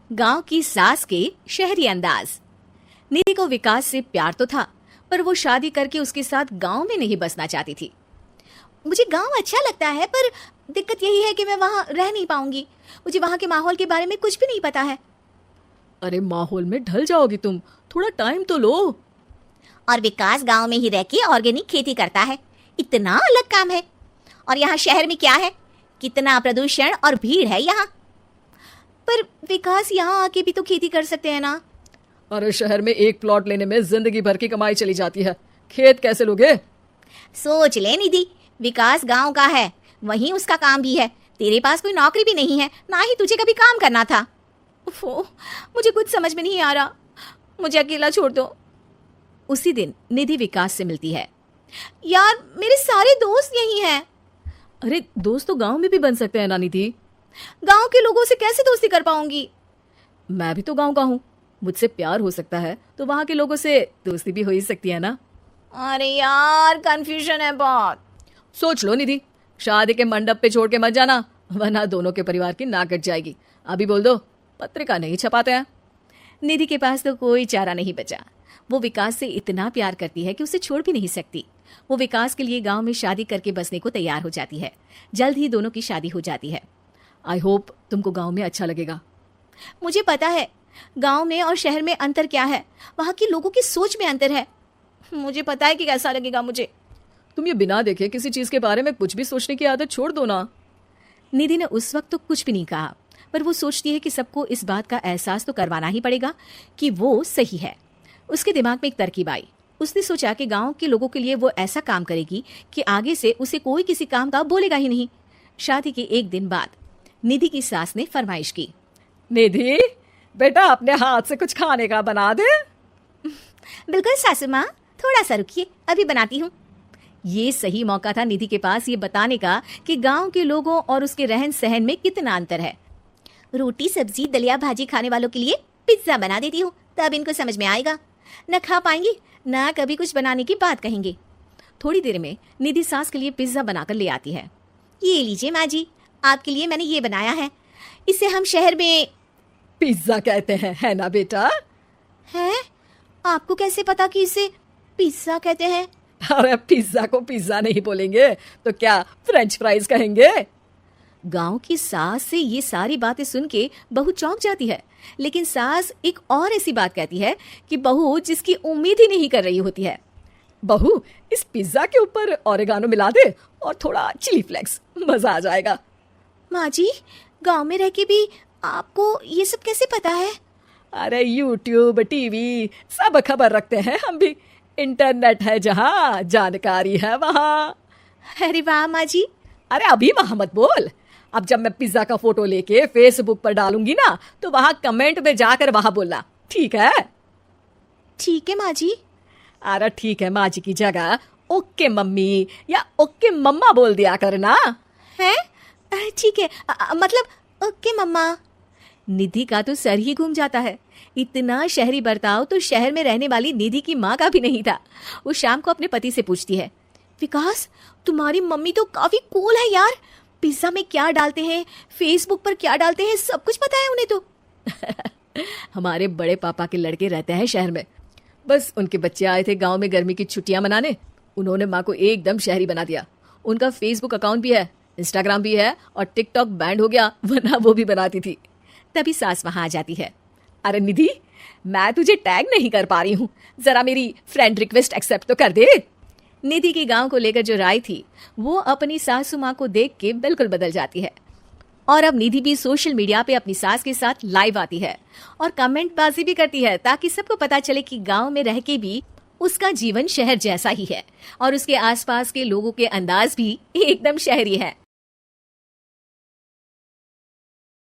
गांव की सास के शहरी अंदाज। निधि को विकास से प्यार तो था, पर वो शादी करके उसके साथ गांव में नहीं बसना चाहती थी। मुझे गांव अच्छा लगता है, पर दिक्कत यही है कि मैं वहां रह नहीं पाऊंगी। मुझे वहां के माहौल के बारे में कुछ भी नहीं पता है। अरे माहौल में ढल जाओगी तुम, थोड़ा टाइम तो लो। और विकास गांव में ही रह के ऑर्गेनिक खेती करता है, इतना अलग काम है। और यहाँ शहर में क्या है, कितना प्रदूषण और भीड़ है यहाँ। पर विकास यहाँ आके भी तो खेती कर सकते हैं ना। अरे शहर में एक प्लॉट लेने में जिंदगी भर की कमाई चली जाती है, खेत कैसे लोगे? सोच ले निधि, विकास गांव का है, वहीं उसका काम भी है। तेरे पास कोई नौकरी भी नहीं है, ना ही तुझे कभी काम करना था। उफ़ो, मुझे कुछ समझ में नहीं आ रहा, मुझे अकेला छोड़ दो। उसी दिन निधि विकास से मिलती है। यार मेरे सारे दोस्त यही हैं। अरे दोस्त तो गांव में भी बन सकते हैं ना निधि। गांव के लोगों से कैसे दोस्ती कर पाऊंगी? मैं भी तो गांव का हूँ, मुझसे प्यार हो सकता है तो वहां के लोगों से दोस्ती भी हो ही सकती है ना। अरे यार कंफ्यूजन है बहुत। सोच लो निधि, शादी के मंडप पे छोड़ के मत जाना, वरना दोनों के परिवार की नाक कट जाएगी। अभी बोल दो, पत्रिका नहीं छपाते हैं। निधि के पास तो कोई चारा नहीं बचा। वो विकास से इतना प्यार करती है कि उसे छोड़ भी नहीं सकती। वो विकास के लिए गांव में शादी करके बसने को तैयार हो जाती है। जल्द ही दोनों की शादी हो जाती है। आई होप तुमको गांव में अच्छा लगेगा। मुझे पता है गांव में और शहर में अंतर क्या है, वहां के लोगों की सोच में अंतर है। मुझे पता है कि कैसा लगेगा मुझे। तुम ये बिना देखे किसी चीज के बारे में कुछ भी सोचने की आदत छोड़ दो ना। निधि ने उस वक्त तो कुछ भी नहीं कहा, पर वो सोचती है कि सबको इस बात का एहसास तो करवाना ही पड़ेगा कि वो सही है। उसके दिमाग में एक तरकीब आई। उसने सोचा कि गांव के लोगों के लिए वो ऐसा काम करेगी कि आगे से उसे कोई किसी काम का बोलेगा ही नहीं। शादी के एक दिन बाद निधि की सास ने फरमाइश की। निधि बेटा, अपने हाथ से कुछ खाने का बना दे। बिल्कुल सासू माँ, थोड़ा सा रुकिए, अभी बनाती हूँ। ये सही मौका था निधि के पास ये बताने का कि गांव के लोगों और उसके रहन सहन में कितना अंतर है। रोटी सब्जी दलिया भाजी खाने वालों के लिए पिज्जा बना देती हूँ, तब इनको समझ में आएगा। न खा पाएंगे न कभी कुछ बनाने की बात कहेंगे। थोड़ी देर में निधि सास के लिए पिज्जा बनाकर ले आती है। ये लीजिए माँ जी, आपके लिए मैंने ये बनाया है। इसे हम शहर में पिज्जा कहते हैं, है ना बेटा? है? आपको कैसे पता कि इसे पिज्जा कहते हैं? अरे पिज्जा को पिज्जा नहीं बोलेंगे तो क्या फ्रेंच फ्राइज कहेंगे? गांव की सास से ये सारी बातें सुन के बहू चौंक जाती है, लेकिन सास एक और ऐसी बात कहती है कि बहू जिसकी उम्मीद ही नहीं कर रही होती है। बहू, इस पिज्जा के ऊपर ओरेगानो मिला दे और थोड़ा चिली फ्लेक्स, मजा आ जाएगा। माँ जी, गांव में रह के भी आपको ये सब कैसे पता है? अरे यूट्यूब टीवी सब खबर रखते हैं हम भी। इंटरनेट है जहाँ, जानकारी है वहाँ। अरे वाह माँ जी। अरे अभी वहाँ मत बोल, अब जब मैं पिज्जा का फोटो लेके फेसबुक पर डालूंगी ना, तो वहाँ कमेंट में जाकर वहाँ बोलना, ठीक है? ठीक है माँ जी। अरे ठीक है माँ जी की जगह ओके मम्मी या ओके मम्मा बोल दिया करना। है? ठीक है, मतलब ओके मम्मा। निधि का तो सर ही घूम जाता है। इतना शहरी बर्ताव तो शहर में रहने वाली निधि की माँ का भी नहीं था। वो शाम को अपने पति से पूछती है, विकास तुम्हारी मम्मी तो काफी कूल है यार, पिज्जा में क्या डालते हैं, फेसबुक पर क्या डालते हैं, सब कुछ पता है उन्हें तो। हमारे बड़े पापा के लड़के रहते हैं शहर में, बस उनके बच्चे आए थे गांव में गर्मी की छुट्टियां मनाने, उन्होंने माँ को एकदम शहरी बना दिया। उनका फेसबुक अकाउंट भी है, इंस्टाग्राम भी है और टिकटॉक बैंड हो गया, वरना वो भी बनाती थी। तभी सास वहां आ जाती है। अरे निधि, मैं तुझे टैग नहीं कर पा रही हूँ, जरा मेरी फ्रेंड रिक्वेस्ट एक्सेप्ट तो कर दे। निधि की गांव को लेकर जो राय थी वो अपनी सासू माँ को देख के बिल्कुल बदल जाती है। और अब निधि भी सोशल मीडिया पे अपनी सास के साथ लाइव आती है और कमेंट बाजी भी करती है, ताकि सबको पता चले कि गांव में रह के भी उसका जीवन शहर जैसा ही है और उसके आसपास के लोगों के अंदाज भी एकदम शहरी है।